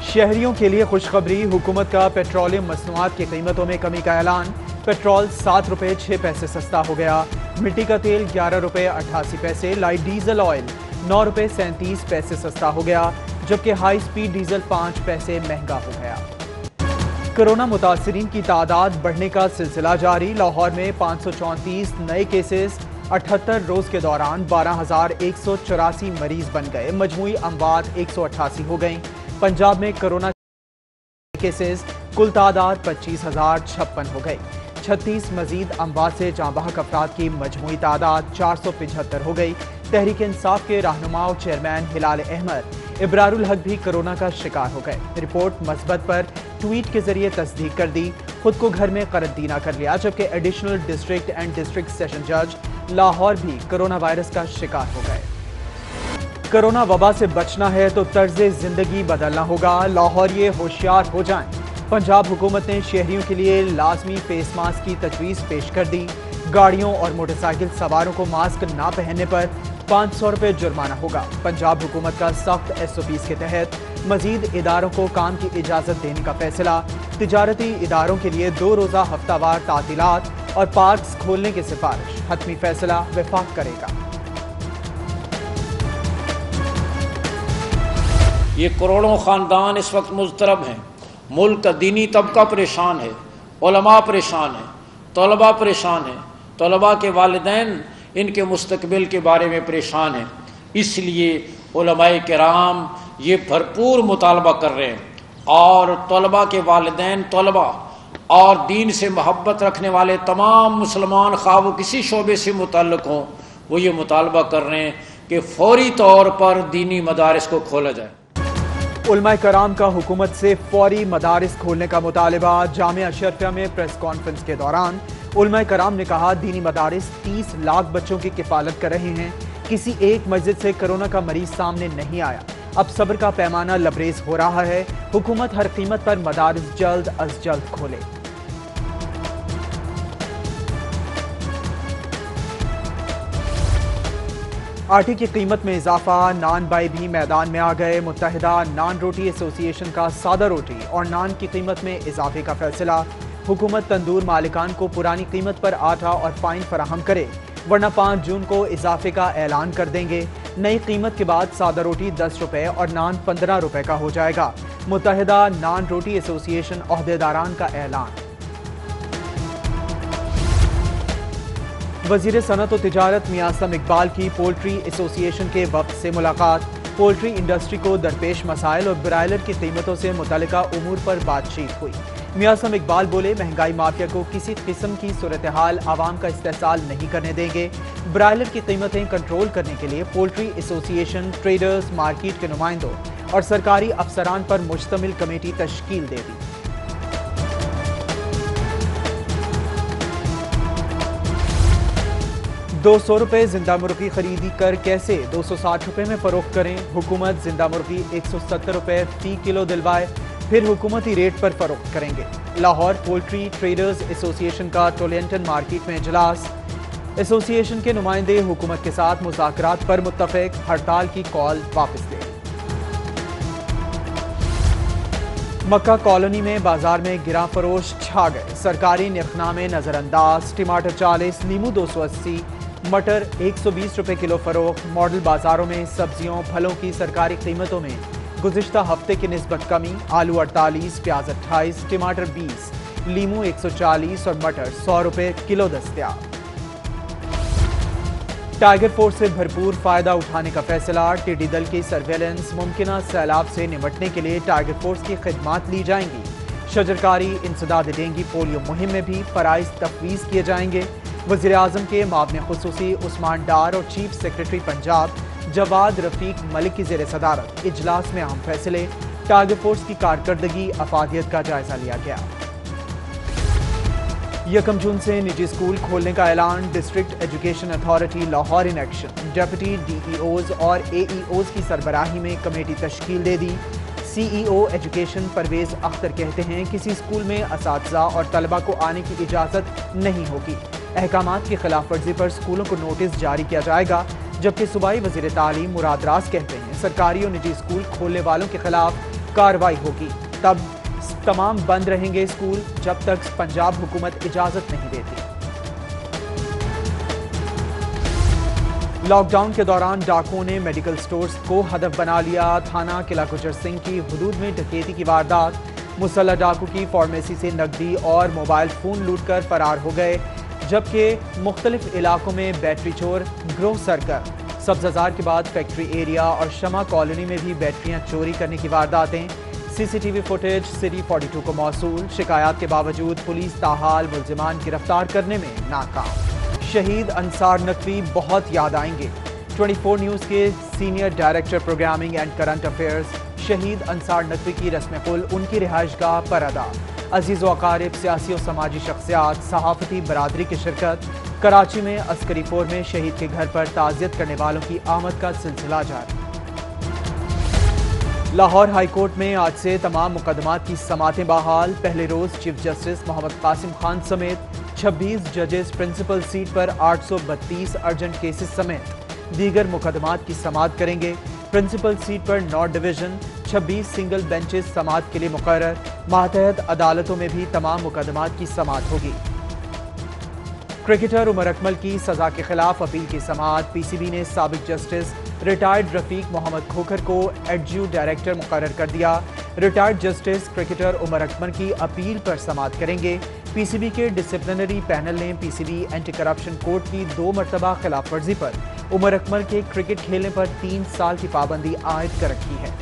शहरियों के लिए खुशखबरी, हुकूमत का पेट्रोलियम मसनूआत की कीमतों में कमी का ऐलान। पेट्रोल 7 रुपये 6 पैसे सस्ता हो गया। मिट्टी का तेल 11 रुपये 88 पैसे, लाइट डीजल ऑयल 9 रुपये 37 पैसे सस्ता हो गया, जबकि हाई स्पीड डीजल 5 पैसे महंगा हो गया। कोरोना मुतासरीन की तादाद बढ़ने का सिलसिला जारी। लाहौर में 534 नए केसेस, 78 रोज के दौरान 12,184 मरीज बन गए। मजमूई अमवात 188 हो गई। पंजाब में कोरोना केसेस कुल तादाद 25,056 हो गई। 36 मजीद अमवात से जाँ बहक अफराद की मजमूई तादाद 475 हो गई। तहरीक इंसाफ के रहनुमा और चेयरमैन हिलाल अहमद इब्रारुल हक भी कोरोना का शिकार हो गए। रिपोर्ट मस्बत पर ट्वीट के जरिए तस्दीक कर दी। खुद को घर में करंतना कर लिया, जबकि additional district and district session जज लाहौर भी कोरोना वायरस का शिकार हो गए। कोरोना वबा से बचना है तो तर्ज जिंदगी बदलना होगा। लाहौर ये होशियार हो जाएं। पंजाब हुकूमत ने शहरियों के लिए लाजमी फेस मास्क की तजवीज़ पेश कर दी। गाड़ियों और मोटरसाइकिल सवारों को मास्क ना पहनने पर 500 रुपये जुर्माना होगा। पंजाब हुकूमत का सख्त SOPs के तहत मजीद इदारों को काम की इजाज़त देने का फैसला। तिजारती इदारों के लिए 2 रोज़ा हफ्तावार तातीलात और पार्क्स खोलने की सिफारिश। हतमी फैसला वफाक करेगा। ये करोड़ों ख़ानदान इस वक्त मुज़तरब हैं। मुल्क का दीनी तबका परेशान है, उलमा परेशान है, तलबा परेशान है, तलबा के वालिदैन इनके मुस्तकबिल के बारे में परेशान हैं। इसलिए उलमाए किराम ये भरपूर मुतालबा कर रहे हैं और तलबा के वालिदैन, तलबा और दीन से मोहब्बत रखने वाले तमाम मुसलमान ख्वाह वो किसी शोबे से मुतल्लिक हों, वो ये मुतालबा कर रहे हैं कि फौरी तौर पर दीनी मदारिस को खोला जाए। उलमाए कराम का हुकूमत से फौरी मदारिस खोलने का मुतालबा। जामिया अशरफिया में प्रेस कॉन्फ्रेंस के दौरान उलमाए कराम ने कहा, दीनी मदारिस 30 लाख बच्चों की किफालत कर रहे हैं। किसी एक मस्जिद से कोरोना का मरीज सामने नहीं आया। अब सब्र का पैमाना लबरेज हो रहा है। हुकूमत हर कीमत पर मदारिस जल्द अज जल्द खोले। आटे की कीमत में इजाफा, नान बाई भी मैदान में आ गए। मुत्तहिदा नान रोटी एसोसिएशन का सादा रोटी और नान की कीमत में इजाफे का फैसला। हुकूमत तंदूर मालिकान को पुरानी कीमत पर आटा और फाइन फराहम करे, वरना 5 जून को इजाफे का ऐलान कर देंगे। नई कीमत के बाद सादा रोटी 10 रुपये और नान 15 रुपये का हो जाएगा। मुत्तहिदा नान रोटी एसोसिएशन ओहदेदारान का ऐलान। वज़ीर सनअत और तिजारत मियां इकबाल की पोल्ट्री एसोसिएशन के वफ्द से मुलाकात। पोल्ट्री इंडस्ट्री को दरपेश मसाइल और ब्रायलर की कीमतों से मुतल्लिका उमूर पर बातचीत हुई। मियां इकबाल बोले, महंगाई माफिया को किसी किस्म की सूरत हाल आवाम का इस्तेहसाल नहीं करने देंगे। ब्रायलर की कीमतें कंट्रोल करने के लिए पोल्ट्री एसोसिएशन, ट्रेडर्स, मार्केट के नुमाइंदों और सरकारी अफसरान पर मुश्तमिल कमेटी तश्कील दे दी। 200 रुपये जिंदा मुर्गी खरीदी कर कैसे 260 रुपये में फरोख्त करें। हुकूमत जिंदा मुर्गी 170 रुपये फी किलो दिलवाए, फिर हुकूमती रेट पर फरोख्त करेंगे। लाहौर पोल्ट्री ट्रेडर्स एसोसिएशन का टोलेंटन मार्केट में इजलास। एसोसिएशन के नुमाइंदे हुकूमत के साथ मुज़ाकरात पर मुत्तफिक, हड़ताल की कॉल वापस ले। मक्का कॉलोनी में बाजार में गिरा फरोश छा गए। सरकारी निर्खनामे नजरअंदाज। टमाटर 40, नींबू 280, मटर 120 रुपये किलो फरोख्त। मॉडल बाजारों में सब्जियों फलों की सरकारी कीमतों में गुज़िश्ता हफ्ते की निस्बत कमी। आलू 48, प्याज 28, टमाटर 20, नींबू 140 और मटर 100 रुपये किलो दस्तयाब। टाइगर फोर्स से भरपूर फायदा उठाने का फैसला। टिड्डी दल की सर्वेलेंस, मुमकिन सैलाब से निपटने के लिए टाइगर फोर्स की खिदमात ली जाएंगी। शजरकारी, इंसदाद डेंगू पोलियो मुहिम में भी फराइज तफवीज़ किए जाएंगे। वज़ीर आज़म के मामले खुसूसी उस्मान डार और चीफ सेक्रेटरी पंजाब जवाद रफीक मलिक की ज़ेर सदारत इजलास में अहम फैसले। टाइगर फोर्स की कारकर्दगी, अफादियत का जायजा लिया गया। 1 जून से निजी स्कूल खोलने का ऐलान। District education authority Lahore in action. Deputy DEOs और AEOs की सरबराही में कमेटी तश्कील दे दी। CEO एजुकेशन परवेज अख्तर कहते हैं, किसी स्कूल में असातिज़ा और तलबा को आने की इजाज़त नहीं होगी। अहकामात की खिलाफ वर्जी पर स्कूलों को नोटिस जारी किया जाएगा। जबकि सूबाई वज़ीर तालीम मुराद रास कहते हैं, सरकारी और निजी स्कूल खोलने वालों के खिलाफ कार्रवाई होगी। तब तमाम बंद रहेंगे स्कूल जब तक पंजाब हुकूमत इजाजत नहीं देती। लॉकडाउन के दौरान डाकुओं ने मेडिकल स्टोर्स को हदफ बना लिया। थाना किला गुजर सिंह की हुदूद में डकैती की वारदात। मुसल्लह डाकू की फार्मेसी से नकदी और मोबाइल फोन लूटकर फरार हो गए, जबकि मुख्तलिफ इलाकों में बैटरी चोर ग्रोह सरगर्म। सब्जाजार के बाद फैक्ट्री एरिया और शमा कॉलोनी में भी बैटरियां चोरी करने की वारदातें। सीसीटीवी फुटेज सिटी 42 को मौसूल। शिकायत के बावजूद पुलिस ताहाल मुल्जिमान गिरफ्तार करने में नाकाम। शहीद अंसार नकवी बहुत याद आएंगे। 24 न्यूज़ के senior director programming and current affairs शहीद अंसार नकवी की रस्म कुल उनकी रिहाइशगाह पर अदा। अजीज़ व अकारिब, सियासी और समाजी शख्सियात, सहाफ़ती बरादरी की शिरकत। कराची में अस्करी फोर में शहीद के घर पर ताज़ियत करने वालों की आमद का सिलसिला जारी। लाहौर हाई कोर्ट में आज से तमाम मुकदमात की समातें बहाल। पहले रोज चीफ जस्टिस मोहम्मद कासिम खान समेत 26 जजेस प्रिंसिपल सीट पर 832 अर्जेंट केसेस समेत दीगर मुकदमात की समात करेंगे। प्रिंसिपल सीट पर 9 डिवीजन 26 सिंगल बेंचेस समात के लिए मुकर्रर। मातहत अदालतों में भी तमाम मुकदमात की समात होगी। क्रिकेटर उमर अकमल की सजा के खिलाफ अपील की समात। पीसीबी ने साबिक जस्टिस रिटायर्ड रफीक मोहम्मद खोखर को एडज्यू डायरेक्टर मुकर्रर कर दिया। Retired justice cricketer Umar Akmal की अपील पर समात करेंगे। पीसीबी के डिसिप्लिनरी पैनल ने पीसीबी एंटी करप्शन कोर्ट की 2 मरतबा खिलाफ वर्जी पर उमर अकमल के क्रिकेट खेलने पर 3 साल की पाबंदी आयद कर रखी है।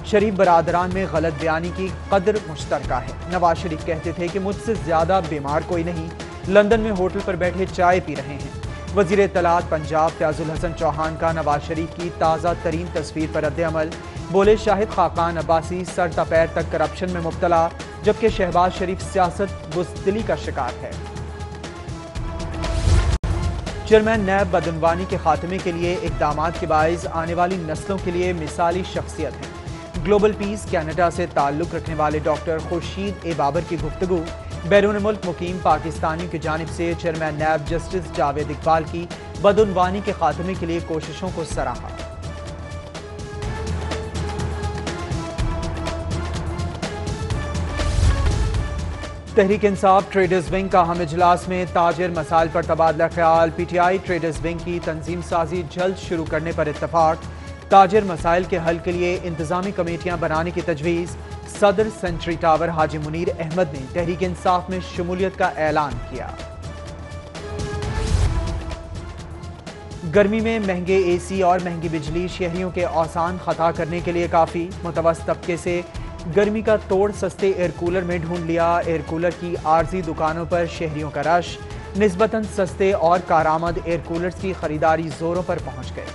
शरीफ बरादरान में गलत बयानी की कदर मुश्तरका है। नवाज शरीफ कहते थे कि मुझसे ज्यादा बीमार कोई नहीं, लंदन में होटल पर बैठे चाय पी रहे हैं। वजीर इत्तलात पंजाब फयाजुल हसन चौहान का नवाज शरीफ की ताज़ा तरीन तस्वीर पर रद्द-ए-अमल। बोले शाहिद खाकान अब्बासी सर ता पैर तक करप्शन में मुब्तला, जबकि शहबाज शरीफ सियासत बुज़दिली का शिकार है। चेयरमैन नैब बदनवानी के खात्मे के लिए इक़दामात के बाइस आने वाली नस्लों के लिए मिसाली शख्सियत है। ग्लोबल पीस कनाडा से ताल्लुक़ रखने वाले डॉक्टर खुर्शीद ए बाबर की गुफ्तगू। बैरून मुल्क मुकीम पाकिस्तानियों की जानिब से chairman NAB justice Javed Iqbal की बदनवानी के खात्मे के लिए कोशिशों को सराहा। तहरीक इंसाफ ट्रेडर्स विंग का अहम इजलास में ताजिर मसाइल पर तबादला ख्याल। पीटीआई ट्रेडर्स विंग की तंजीम साजी जल्द शुरू करने पर इत्तफाक। ताजिर मसाइल के हल के लिए इंतजामी कमेटियां बनाने की तजवीज़। सदर सेंचुरी टावर हाजी मुनीर अहमद ने तहरीक इंसाफ में शमूलियत का ऐलान किया। गर्मी में महंगे एसी और महंगी बिजली शहरियों के औसान खता करने के लिए काफ़ी। मुतवस्सित तबके से गर्मी का तोड़ सस्ते एयर कूलर में ढूंढ लिया। एयर कूलर की आर्जी दुकानों पर शहरियों का रश। निस्बतन सस्ते और कारआमद एयर कूलर्स की खरीदारी जोरों पर पहुंच गई।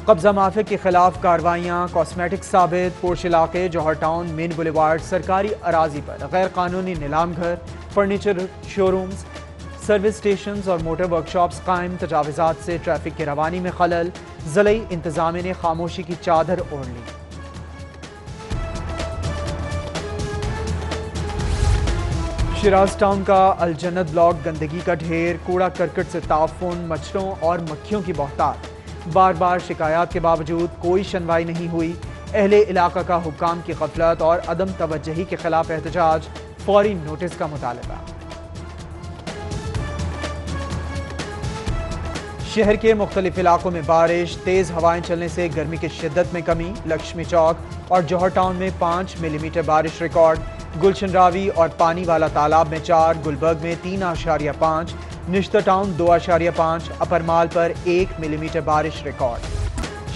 कब्जा माफिया के खिलाफ कार्रवाइयां। कॉस्मेटिक साबित। पोर्श इलाके जौहर टाउन मेन बुलेवार्ड सरकारी अराजी पर गैर कानूनी नीलाम घर, फर्नीचर शोरूम्स, सर्विस स्टेशंस और मोटर वर्कशॉप्स कायम। तजाविजात से ट्रैफिक की रवानी में खलल। ज़िले इंतजामिया ने खामोशी की चादर ओढ़ ली। शिराज टाउन का अलजन्नत ब्लॉक गंदगी का ढेर। कूड़ा करकट से ताफुन, मच्छरों और मक्खियों की बहुतात। बार बार शिकायत के बावजूद कोई सुनवाई नहीं हुई। अहले इलाका का हुक्काम की गफलत और अदम तवज्जुही के खिलाफ एहतजाज। फौरी नोटिस का मुतालबा। शहर के मुख्तलिफ इलाकों में बारिश। तेज हवाएं चलने से गर्मी की शिद्दत में कमी। लक्ष्मी चौक और जौहर टाउन में 5 मिलीमीटर बारिश रिकॉर्ड। गुलशन रावी और पानी वाला तालाब में 4, गुलबर्ग में 3.5, निश्तर टाउन 2.5, अपर माल पर 1 मिलीमीटर बारिश रिकॉर्ड।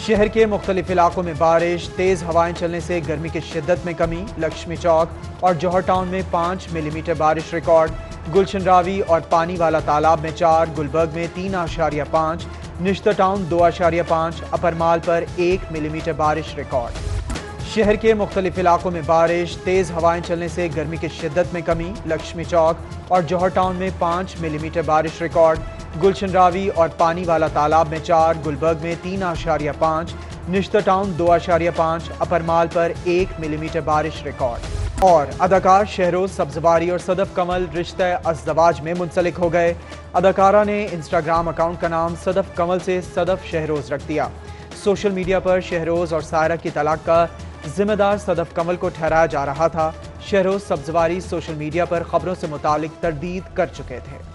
शहर के मुख्तलिफ इलाकों में बारिश। तेज हवाएं चलने से गर्मी की शिद्दत में कमी। लक्ष्मी चौक और जौहर टाउन में 5 मिलीमीटर बारिश रिकॉर्ड। गुलशन रावी और पानी वाला तालाब में 4, गुलबर्ग में 3.5, निश्तर टाउन 2.5, अपर माल पर 1 मिलीमीटर बारिश रिकॉर्ड। शहर के मुख्तलिफ इलाकों में बारिश। तेज हवाएं चलने से गर्मी की शिद्दत में कमी। लक्ष्मी चौक और जौहर टाउन में 5 मिलीमीटर बारिश रिकॉर्ड। गुलशन रावी और पानी वाला तालाब में 4, गुलबर्ग में 3.5, निश्तर टाउन 2.5, अपर माल पर 1 मिलीमीटर बारिश रिकॉर्ड। اور اداکار شہروز سبزواری اور صدف کمل رشتہ ازدواج میں منسلک ہو گئے۔ اداکارہ نے انسٹاگرام اکاؤنٹ کا نام صدف کمل سے صدف شہروز رکھ دیا۔ سوشل میڈیا پر شہروز اور سائرہ کی طلاق کا ذمہ دار صدف کمل کو ٹھہرایا جا رہا تھا۔ شہروز سبزواری سوشل میڈیا پر خبروں سے متعلق تردید کر چکے تھے۔